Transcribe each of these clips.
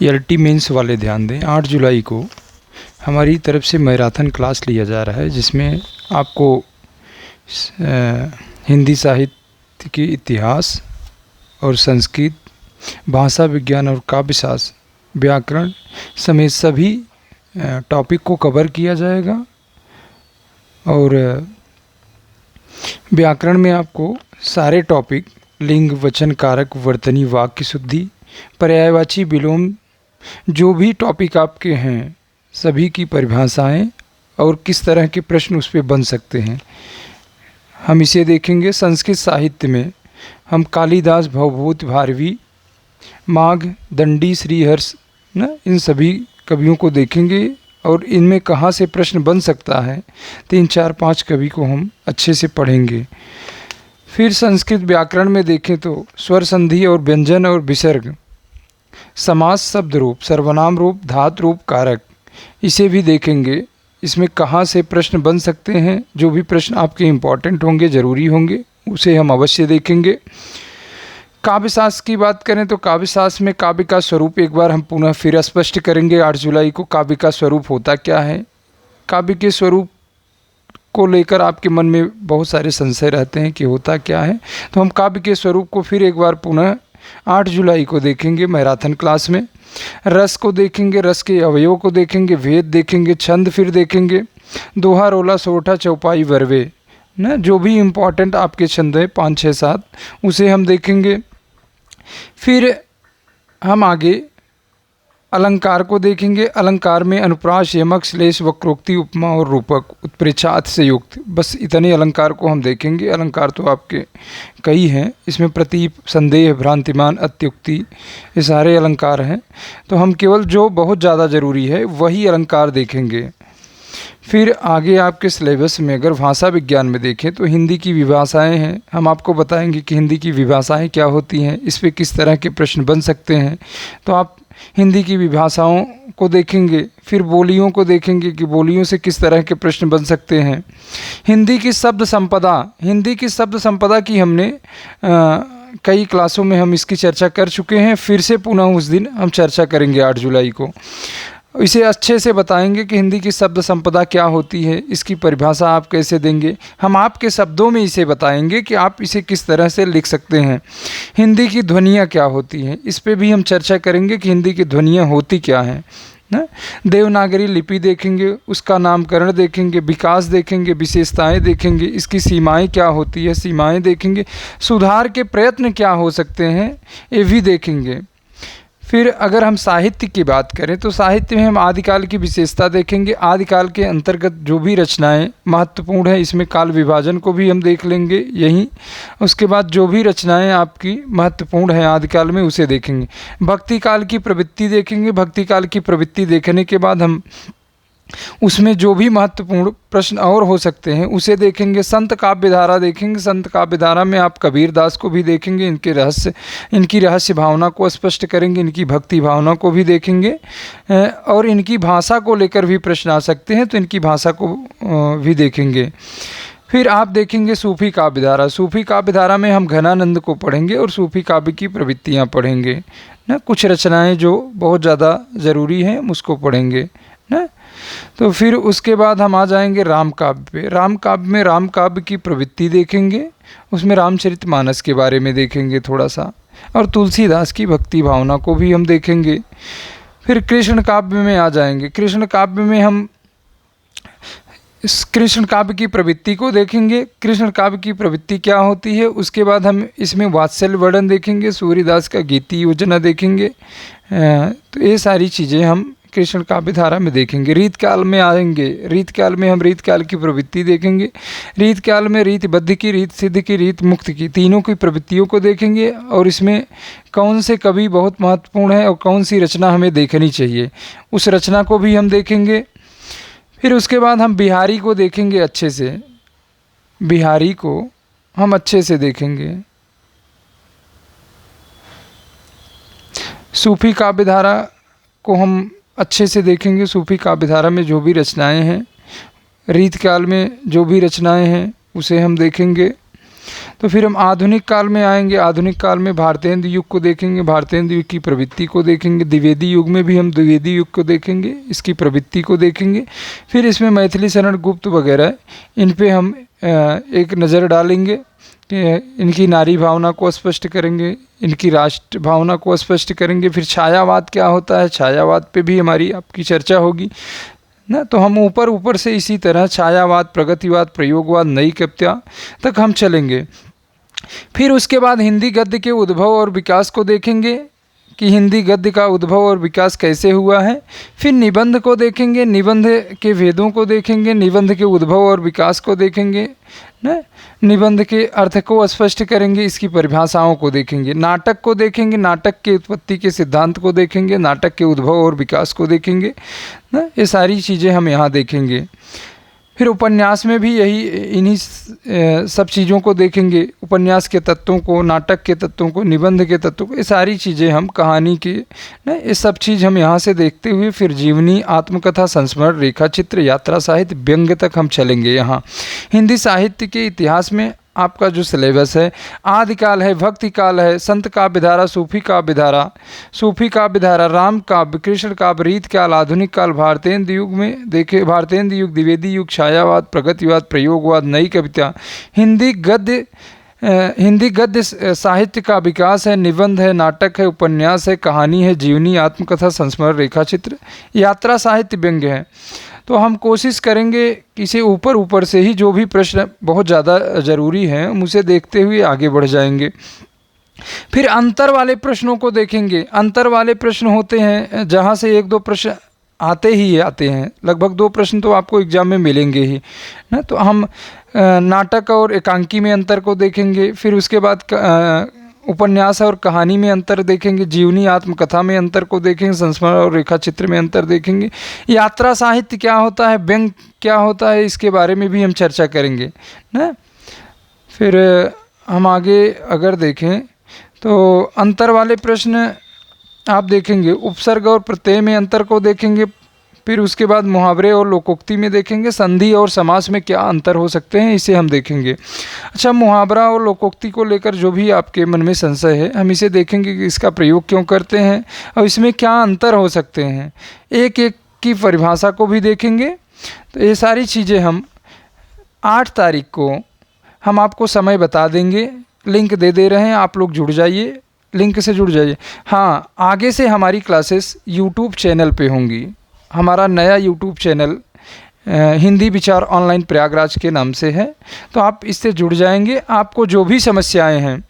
LT mains वाले ध्यान दें, 8 जुलाई को हमारी तरफ से मैराथन क्लास लिया जा रहा है, जिसमें आपको हिंदी साहित्य के इतिहास और संस्कृत, भाषा विज्ञान और काव्यशास्त्र, व्याकरण समेत सभी टॉपिक को कवर किया जाएगा। और व्याकरण में आपको सारे टॉपिक लिंग, वचन, कारक, वर्तनी, वाक्य शुद्धि, पर्यायवाची, विलोम, जो भी टॉपिक आपके हैं सभी की परिभाषाएं और किस तरह के प्रश्न उस पर बन सकते हैं, हम इसे देखेंगे। संस्कृत साहित्य में हम कालिदास, भवभूति, भारवी, माघ, दंडी, श्रीहर्ष इन सभी कवियों को देखेंगे और इनमें कहाँ से प्रश्न बन सकता है 3, 4, 5 कवि को हम अच्छे से पढ़ेंगे। फिर संस्कृत व्याकरण में देखें तो स्वर संधि और व्यंजन और विसर्ग, समास, शब्द रूप, सर्वनाम रूप, धातु रूप, कारक, इसे भी देखेंगे। इसमें कहाँ से प्रश्न बन सकते हैं, जो भी प्रश्न आपके इम्पॉर्टेंट होंगे, ज़रूरी होंगे, उसे हम अवश्य देखेंगे। काव्यशास्त्र की बात करें तो काव्यशास्त्र में काव्य का स्वरूप एक बार हम पुनः फिर स्पष्ट करेंगे 8 जुलाई को। काव्य का स्वरूप होता क्या है, काव्य के स्वरूप को लेकर आपके मन में बहुत सारे संशय रहते हैं कि होता क्या है, तो हम काव्य के स्वरूप को फिर एक बार पुनः 8 जुलाई को देखेंगे मैराथन क्लास में। रस को देखेंगे, रस के अवयव को देखेंगे, वेद देखेंगे, छंद फिर देखेंगे, दोहा, रोला, सोठा, चौपाई, वर्वे ना, जो भी इम्पॉर्टेंट आपके छंद है 5, 6, 7 उसे हम देखेंगे। फिर हम आगे अलंकार को देखेंगे। अलंकार में अनुप्रास, यमक, श्लेष, वक्रोक्ति, उपमा और रूपक, उत्प्रेक्षा, अतिशयोक्ति, बस इतने अलंकार को हम देखेंगे। अलंकार तो आपके कई हैं, इसमें प्रतीप, संदेह, भ्रांतिमान, अत्युक्ति, ये सारे अलंकार हैं, तो हम केवल जो बहुत ज़्यादा ज़रूरी है वही अलंकार देखेंगे। फिर आगे आपके सिलेबस में अगर भाषा विज्ञान में देखें तो हिंदी की विभाषाएं हैं, हम आपको बताएंगे कि हिंदी की विभाषाएं क्या होती हैं, इस पे किस तरह के प्रश्न बन सकते हैं, तो आप हिंदी की विभाषाओं को देखेंगे। फिर बोलियों को देखेंगे कि बोलियों से किस तरह के प्रश्न बन सकते हैं। हिंदी की शब्द संपदा, हिंदी की शब्द संपदा की हमने कई क्लासों में हम इसकी चर्चा कर चुके हैं, फिर से पुनः उस दिन हम चर्चा करेंगे 8 जुलाई को। इसे अच्छे से बताएंगे कि हिंदी की शब्द संपदा क्या होती है, इसकी परिभाषा आप कैसे देंगे, हम आपके शब्दों में इसे बताएंगे कि आप इसे किस तरह से लिख सकते हैं। हिंदी की ध्वनियाँ क्या होती हैं, इस पे भी हम चर्चा करेंगे कि हिंदी की ध्वनियाँ होती क्या हैं ना। देवनागरी लिपि देखेंगे, उसका नामकरण देखेंगे, विकास देखेंगे, विशेषताएं देखेंगे, इसकी सीमाएं क्या होती है, सीमाएं देखेंगे, सुधार के प्रयत्न क्या हो सकते हैं, ये भी देखेंगे। फिर अगर हम साहित्य की बात करें तो साहित्य में हम आदिकाल की विशेषता देखेंगे। आदिकाल के अंतर्गत जो भी रचनाएं महत्वपूर्ण है, इसमें काल विभाजन को भी हम देख लेंगे यहीं। उसके बाद जो भी रचनाएं आपकी महत्वपूर्ण है आदिकाल में उसे देखेंगे। भक्ति काल की प्रवृत्ति देखेंगे। भक्ति काल की प्रवृत्ति देखने के बाद हम उसमें जो भी महत्वपूर्ण प्रश्न और हो सकते हैं उसे देखेंगे। संत काव्य धारा देखेंगे। संत काव्य धारा में आप कबीर दास को भी देखेंगे, इनकी रहस्य भावना को स्पष्ट करेंगे, इनकी भक्ति भावना को भी देखेंगे और इनकी भाषा को लेकर भी प्रश्न आ सकते हैं, तो इनकी भाषा को भी देखेंगे। फिर आप देखेंगे सूफी काव्य धारा। सूफी काव्य धारा में हम घनानंद को पढ़ेंगे और सूफी काव्य की प्रवृत्तियाँ पढ़ेंगे ना। कुछ रचनाएँ जो बहुत ज़्यादा ज़रूरी हैं हम उसको पढ़ेंगे ना। तो फिर उसके बाद हम आ जाएंगे राम काव्य पे। राम काव्य में राम काव्य की प्रवृत्ति देखेंगे, उसमें रामचरितमानस के बारे में देखेंगे थोड़ा सा, और तुलसीदास की भक्ति भावना को भी हम देखेंगे। फिर कृष्ण काव्य में आ जाएंगे। कृष्ण काव्य में हम इस कृष्ण काव्य की प्रवृत्ति को देखेंगे, कृष्ण काव्य की प्रवृत्ति क्या होती है। उसके बाद हम इसमें वात्सल्य वर्णन देखेंगे, सूर्यदास का गीति योजना देखेंगे। तो ये सारी चीज़ें हम कृष्ण काव्य धारा में देखेंगे। रीत काल में आएंगे। रीत काल में हम रीत काल की प्रवृत्ति देखेंगे। रीत काल में रीत बद्ध की, रीत सिद्ध की, रीत मुक्त की, तीनों की प्रवृत्तियों को देखेंगे और इसमें कौन से कवि बहुत महत्वपूर्ण है और कौन सी रचना हमें देखनी चाहिए, उस रचना को भी हम देखेंगे। फिर उसके बाद हम बिहारी को देखेंगे अच्छे से। बिहारी को हम अच्छे से देखेंगे। सूफी काव्य धारा को हम अच्छे से देखेंगे। सूफी काव्य धारा में जो भी रचनाएं हैं, रीत काल में जो भी रचनाएं हैं उसे हम देखेंगे। तो फिर हम आधुनिक काल में आएंगे। आधुनिक काल में भारतेंदु युग को देखेंगे, भारतेंदु युग की प्रवृत्ति को देखेंगे। द्विवेदी युग में भी हम द्विवेदी युग को देखेंगे, इसकी प्रवृत्ति को देखेंगे। फिर इसमें मैथिली शरण गुप्त वगैरह इन पे हम एक नज़र डालेंगे कि इनकी नारी भावना को स्पष्ट करेंगे, इनकी राष्ट्र भावना को स्पष्ट करेंगे। फिर छायावाद क्या होता है, छायावाद पे भी हमारी आपकी चर्चा होगी ना। तो हम ऊपर ऊपर से इसी तरह छायावाद, प्रगतिवाद, प्रयोगवाद, नई कविता तक हम चलेंगे। फिर उसके बाद हिंदी गद्य के उद्भव और विकास को देखेंगे कि हिंदी गद्य का उद्भव और विकास कैसे हुआ है। फिर निबंध को देखेंगे, निबंध के भेदों को देखेंगे, निबंध के उद्भव और विकास को देखेंगे ना। निबंध के अर्थ को स्पष्ट करेंगे, इसकी परिभाषाओं को देखेंगे। नाटक को देखेंगे, नाटक के उत्पत्ति के सिद्धांत को देखेंगे, नाटक के उद्भव और विकास को देखेंगे ना। ये सारी चीज़ें हम यहाँ देखेंगे। फिर उपन्यास में भी यही इन्हीं सब चीज़ों को देखेंगे, उपन्यास के तत्वों को, नाटक के तत्वों को, निबंध के तत्वों को। ये सारी चीज़ें हम कहानी के ना, ये सब चीज़ हम यहाँ से देखते हुए फिर जीवनी, आत्मकथा, संस्मरण, रेखा चित्र, यात्रा साहित्य, व्यंग्य तक हम चलेंगे। यहाँ हिंदी साहित्य के इतिहास में आपका जो सिलेबस है, आदिकाल है, भक्ति काल है, संत काव्य धारा, सूफी काव्य धारा, राम काव्य, कृष्ण काव्य, रीत काल, आधुनिक काल, भारतेंदु युग में देखे, भारतेंदु युग, द्विवेदी युग, छायावाद, प्रगतिवाद, प्रयोगवाद, नई कविता, हिंदी गद्य साहित्य का विकास है, निबंध है, नाटक है, उपन्यास है, कहानी है, जीवनी, आत्मकथा, संस्मरण, रेखा चित्र, यात्रा साहित्य, व्यंग्य है। तो हम कोशिश करेंगे कि इसे ऊपर से ही जो भी प्रश्न बहुत ज़्यादा ज़रूरी हैं हम उसे देखते हुए आगे बढ़ जाएंगे। फिर अंतर वाले प्रश्नों को देखेंगे। अंतर वाले प्रश्न होते हैं जहाँ से एक दो प्रश्न आते हैं, लगभग 2 प्रश्न तो आपको एग्जाम में मिलेंगे ही ना। तो हम नाटक और एकांकी में अंतर को देखेंगे। फिर उसके बाद उपन्यास और कहानी में अंतर देखेंगे, जीवनी, आत्मकथा में अंतर को देखेंगे, संस्मरण और रेखा चित्र में अंतर देखेंगे। यात्रा साहित्य क्या होता है, व्यंग्य क्या होता है, इसके बारे में भी हम चर्चा करेंगे ना। फिर हम आगे अगर देखें तो अंतर वाले प्रश्न आप देखेंगे, उपसर्ग और प्रत्यय में अंतर को देखेंगे। फिर उसके बाद मुहावरे और लोकोक्ति में देखेंगे, संधि और समास में क्या अंतर हो सकते हैं, इसे हम देखेंगे। अच्छा, मुहावरा और लोकोक्ति को लेकर जो भी आपके मन में संशय है, हम इसे देखेंगे कि इसका प्रयोग क्यों करते हैं और इसमें क्या अंतर हो सकते हैं। एक एक की परिभाषा को भी देखेंगे। तो ये सारी चीज़ें हम 8 तारीख को हम आपको समय बता देंगे, लिंक दे रहे हैं, आप लोग जुड़ जाइए, लिंक से जुड़ जाइए। हाँ, आगे से हमारी क्लासेस यूट्यूब चैनल पे होंगी। हमारा नया यूट्यूब चैनल हिंदी विचार ऑनलाइन प्रयागराज के नाम से है, तो आप इससे जुड़ जाएंगे। आपको जो भी समस्याएं हैं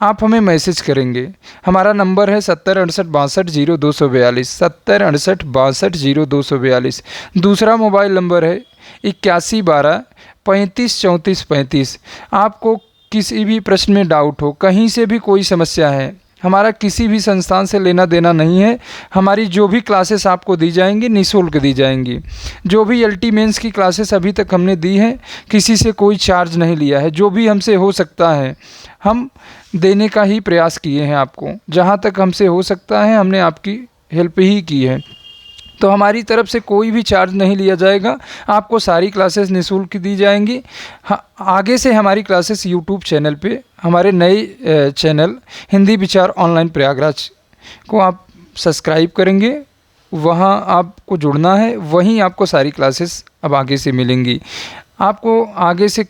आप हमें मैसेज करेंगे। हमारा नंबर है 706862 706862 दूसरा मोबाइल नंबर है 8112 35 34 35। आपको किसी भी प्रश्न में डाउट हो, कहीं से भी कोई समस्या है, हमारा किसी भी संस्थान से लेना देना नहीं है। हमारी जो भी क्लासेस आपको दी जाएंगी निःशुल्क दी जाएंगी। जो भी एलटी मेंस की क्लासेस अभी तक हमने दी हैं, किसी से कोई चार्ज नहीं लिया है। जो भी हमसे हो सकता है हम देने का ही प्रयास किए हैं आपको। जहाँ तक हमसे हो सकता है हमने आपकी हेल्प ही की है। तो हमारी तरफ से कोई भी चार्ज नहीं लिया जाएगा, आपको सारी क्लासेस निःशुल्क दी जाएंगी। आगे से हमारी क्लासेस यूट्यूब चैनल पे, हमारे नए चैनल हिंदी विचार ऑनलाइन प्रयागराज को आप सब्सक्राइब करेंगे, वहाँ आपको जुड़ना है, वहीं आपको सारी क्लासेस अब आगे से मिलेंगी। आपको आगे से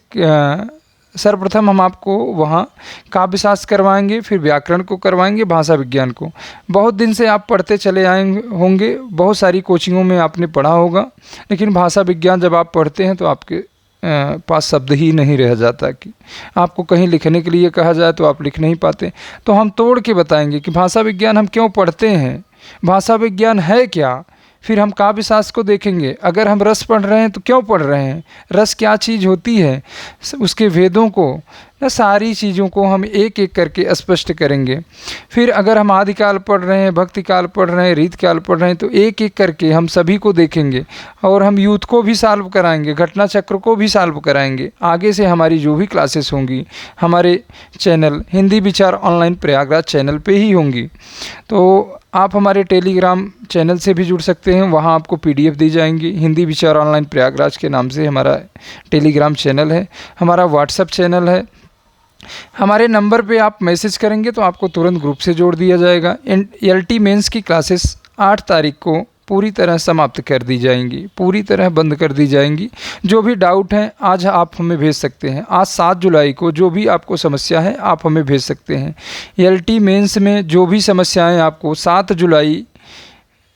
सर्वप्रथम हम आपको वहाँ काव्यशास्त्र करवाएंगे, फिर व्याकरण को करवाएंगे, भाषा विज्ञान को। बहुत दिन से आप पढ़ते चले आए होंगे, बहुत सारी कोचिंगों में आपने पढ़ा होगा, लेकिन भाषा विज्ञान जब आप पढ़ते हैं तो आपके पास शब्द ही नहीं रह जाता कि आपको कहीं लिखने के लिए कहा जाए तो आप लिख नहीं पाते। तो हम तोड़ के बताएंगे कि भाषा विज्ञान हम क्यों पढ़ते हैं, भाषा विज्ञान है क्या। फिर हम काव्यशास्त्र को देखेंगे, अगर हम रस पढ़ रहे हैं तो क्यों पढ़ रहे हैं, रस क्या चीज़ होती है, उसके भेदों को, सारी चीज़ों को हम एक एक करके स्पष्ट करेंगे। फिर अगर हम आदिकाल पढ़ रहे हैं, भक्ति काल पढ़ रहे हैं, रीत काल पढ़ रहे हैं, तो एक एक करके हम सभी को देखेंगे और हम यूथ को भी सॉल्व कराएंगे, घटना चक्र को भी सॉल्व कराएंगे। आगे से हमारी जो भी क्लासेस होंगी हमारे चैनल हिंदी विचार ऑनलाइन प्रयागराज चैनल पे ही होंगी। तो आप हमारे टेलीग्राम चैनल से भी जुड़ सकते हैं, वहाँ आपको PDF दी जाएंगी। हिंदी विचार ऑनलाइन प्रयागराज के नाम से हमारा टेलीग्राम चैनल है, हमारा व्हाट्सएप चैनल है, हमारे नंबर पे आप मैसेज करेंगे तो आपको तुरंत ग्रुप से जोड़ दिया जाएगा। LT मेंस की क्लासेस 8 तारीख को पूरी तरह समाप्त कर दी जाएंगी, पूरी तरह बंद कर दी जाएंगी। जो भी डाउट हैं आज आप हमें भेज सकते हैं। आज 7 जुलाई को जो भी आपको समस्या है आप हमें भेज सकते हैं। LT मेंस में जो भी समस्याएं आपको 7 जुलाई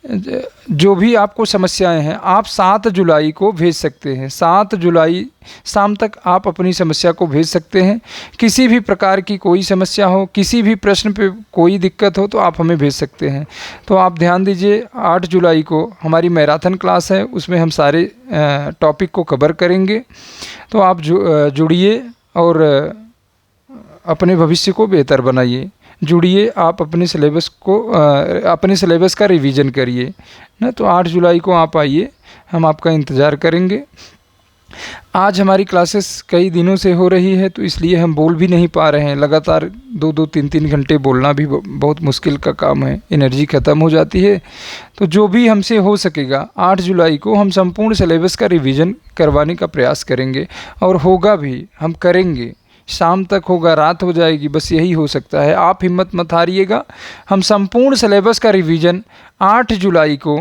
जो भी आपको समस्याएं हैं आप 7 जुलाई को भेज सकते हैं। 7 जुलाई शाम तक आप अपनी समस्या को भेज सकते हैं। किसी भी प्रकार की कोई समस्या हो, किसी भी प्रश्न पे कोई दिक्कत हो तो आप हमें भेज सकते हैं। तो आप ध्यान दीजिए 8 जुलाई को हमारी मैराथन क्लास है, उसमें हम सारे टॉपिक को कवर करेंगे। तो आप जुड़िए और अपने भविष्य को बेहतर बनाइए। जुड़िए, आप अपने सिलेबस का रिवीजन करिए ना। तो 8 जुलाई को आप आइए, हम आपका इंतज़ार करेंगे। आज हमारी क्लासेस कई दिनों से हो रही है तो इसलिए हम बोल भी नहीं पा रहे हैं। लगातार 2-2, 3-3 घंटे बोलना भी बहुत मुश्किल का काम है, एनर्जी ख़त्म हो जाती है। तो जो भी हमसे हो सकेगा 8 जुलाई को हम संपूर्ण सिलेबस का रिवीजन करवाने का प्रयास करेंगे और होगा भी, हम करेंगे। शाम तक होगा, रात हो जाएगी, बस यही हो सकता है। आप हिम्मत मत हारिएगा, हम संपूर्ण सिलेबस का रिवीजन 8 जुलाई को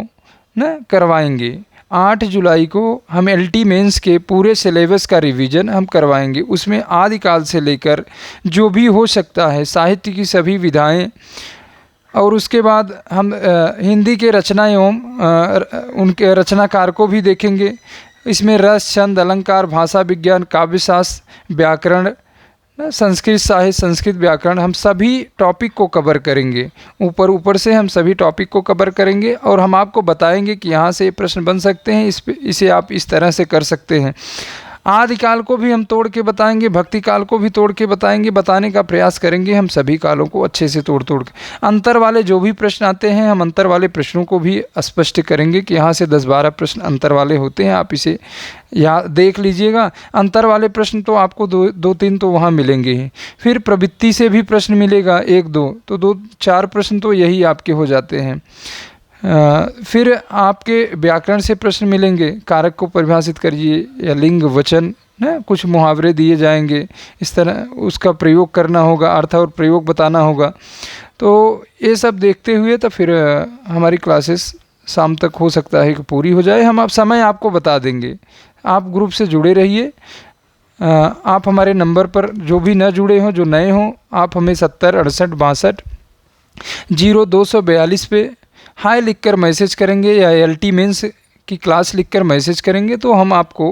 ना करवाएंगे। 8 जुलाई को हम LT मेंस के पूरे सिलेबस का रिवीजन हम करवाएंगे। उसमें आदिकाल से लेकर जो भी हो सकता है, साहित्य की सभी विधाएं, और उसके बाद हम हिंदी के रचना एवं उनके रचनाकार को भी देखेंगे। इसमें रस, छंद, अलंकार, भाषा विज्ञान, काव्यशास्त्र, व्याकरण, संस्कृत साहित्य, संस्कृत व्याकरण, हम सभी टॉपिक को कवर करेंगे। ऊपर से हम सभी टॉपिक को कवर करेंगे और हम आपको बताएंगे कि यहाँ से ये प्रश्न बन सकते हैं, इसे आप इस तरह से कर सकते हैं। आदिकाल को भी हम तोड़ के बताएंगे, भक्ति काल को भी तोड़ के बताएंगे, बताने का प्रयास करेंगे हम सभी कालों को अच्छे से तोड़ के। अंतर वाले जो भी प्रश्न आते हैं हम अंतर वाले प्रश्नों को भी स्पष्ट करेंगे कि यहाँ से 10-12 प्रश्न अंतर वाले होते हैं, आप इसे यहाँ देख लीजिएगा। अंतर वाले प्रश्न तो आपको 2-3 तो वहाँ मिलेंगे ही, फिर प्रवृत्ति से भी प्रश्न मिलेगा 1-2, तो 2-4 प्रश्न तो यही आपके हो जाते हैं। फिर आपके व्याकरण से प्रश्न मिलेंगे, कारक को परिभाषित करिए या लिंग वचन ना, कुछ मुहावरे दिए जाएंगे, इस तरह उसका प्रयोग करना होगा, अर्थ और प्रयोग बताना होगा। तो ये सब देखते हुए तो फिर हमारी क्लासेस शाम तक हो सकता है कि पूरी हो जाए। हम समय आपको बता देंगे, आप ग्रुप से जुड़े रहिए। आप हमारे नंबर पर जो भी न जुड़े हों, जो नए हों, आप हमें 70 68 62 0242 पे हाय लिखकर मैसेज करेंगे या LT मेंस की क्लास लिखकर मैसेज करेंगे तो हम आपको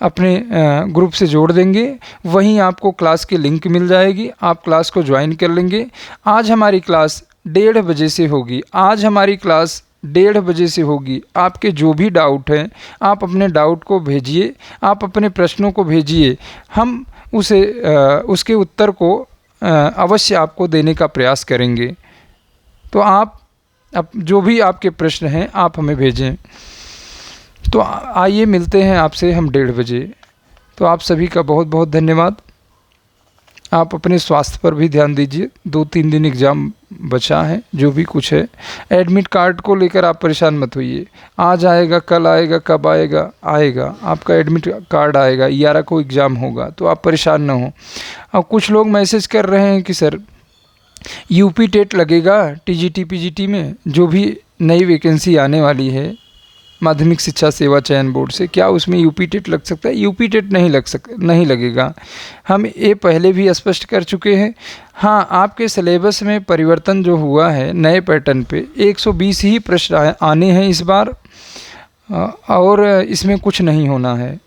अपने ग्रुप से जोड़ देंगे। वहीं आपको क्लास की लिंक मिल जाएगी, आप क्लास को ज्वाइन कर लेंगे। आज हमारी क्लास 1:30 बजे से होगी। आज हमारी क्लास 1:30 बजे से होगी। आपके जो भी डाउट हैं आप अपने डाउट को भेजिए, आप अपने प्रश्नों को भेजिए, हम उसके उत्तर को अवश्य आपको देने का प्रयास करेंगे। तो आप अब जो भी आपके प्रश्न हैं आप हमें भेजें। तो आइए मिलते हैं आपसे हम 1:30 बजे। तो आप सभी का बहुत बहुत धन्यवाद। आप अपने स्वास्थ्य पर भी ध्यान दीजिए, 2-3 दिन एग्ज़ाम बचा है, जो भी कुछ है। एडमिट कार्ड को लेकर आप परेशान मत होइए, आज आएगा, कल आएगा, कब आएगा, आएगा आपका एडमिट कार्ड आएगा। 11 को एग्ज़ाम होगा, तो आप परेशान ना हो। अब कुछ लोग मैसेज कर रहे हैं कि सर UP टेट लगेगा TGT PGT में, जो भी नई वैकेंसी आने वाली है माध्यमिक शिक्षा सेवा चयन बोर्ड से, क्या उसमें UP टेट लग सकता है? UP टेट नहीं लगेगा। हम ये पहले भी स्पष्ट कर चुके हैं। हाँ, आपके सिलेबस में परिवर्तन जो हुआ है नए पैटर्न पे 120 ही प्रश्न आने हैं इस बार, और इसमें कुछ नहीं होना है।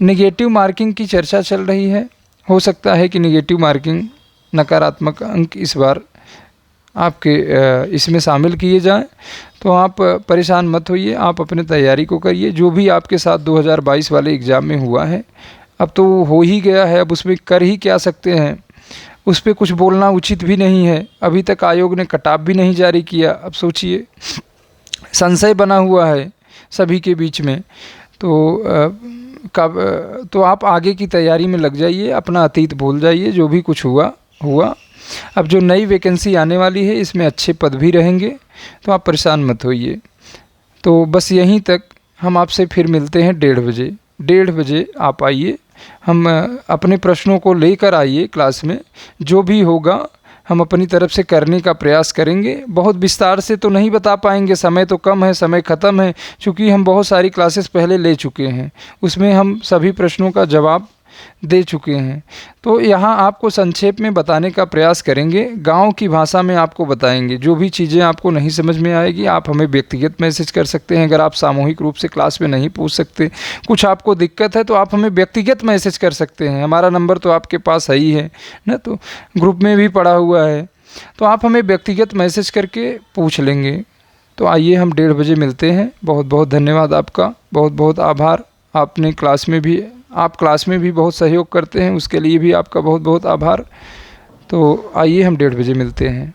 नेगेटिव मार्किंग की चर्चा चल रही है, हो सकता है कि नेगेटिव मार्किंग, नकारात्मक अंक इस बार आपके इसमें शामिल किए जाएं। तो आप परेशान मत होइए, आप अपने तैयारी को करिए। जो भी आपके साथ 2022 वाले एग्ज़ाम में हुआ है अब तो हो ही गया है, अब उसमें कर ही क्या सकते हैं, उस पर कुछ बोलना उचित भी नहीं है। अभी तक आयोग ने कटाव भी नहीं जारी किया। अब सोचिए, संशय बना हुआ है सभी के बीच में। तो आप आगे की तैयारी में लग जाइए, अपना अतीत भूल जाइए, जो भी कुछ हुआ। अब जो नई वैकेंसी आने वाली है इसमें अच्छे पद भी रहेंगे, तो आप परेशान मत होइए। तो बस यहीं तक, हम आपसे फिर मिलते हैं 1:30 बजे। 1:30 बजे आप आइए, हम अपने प्रश्नों को लेकर आइए क्लास में, जो भी होगा हम अपनी तरफ से करने का प्रयास करेंगे। बहुत विस्तार से तो नहीं बता पाएंगे, समय तो कम है, समय ख़त्म है, क्योंकि हम बहुत सारी क्लासेस पहले ले चुके हैं, उसमें हम सभी प्रश्नों का जवाब दे चुके हैं। तो यहाँ आपको संक्षेप में बताने का प्रयास करेंगे, गांव की भाषा में आपको बताएंगे। जो भी चीज़ें आपको नहीं समझ में आएगी आप हमें व्यक्तिगत मैसेज कर सकते हैं। अगर आप सामूहिक रूप से क्लास में नहीं पूछ सकते, कुछ आपको दिक्कत है, तो आप हमें व्यक्तिगत मैसेज कर सकते हैं। हमारा नंबर तो आपके पास है ही है ना, तो ग्रुप में भी पड़ा हुआ है, तो आप हमें व्यक्तिगत मैसेज करके पूछ लेंगे। तो आइए हम 1:30 बजे मिलते हैं। बहुत बहुत धन्यवाद आपका, बहुत बहुत आभार। आपने आप क्लास में भी बहुत सहयोग करते हैं, उसके लिए भी आपका बहुत बहुत आभार। तो आइए हम 1:30 बजे मिलते हैं।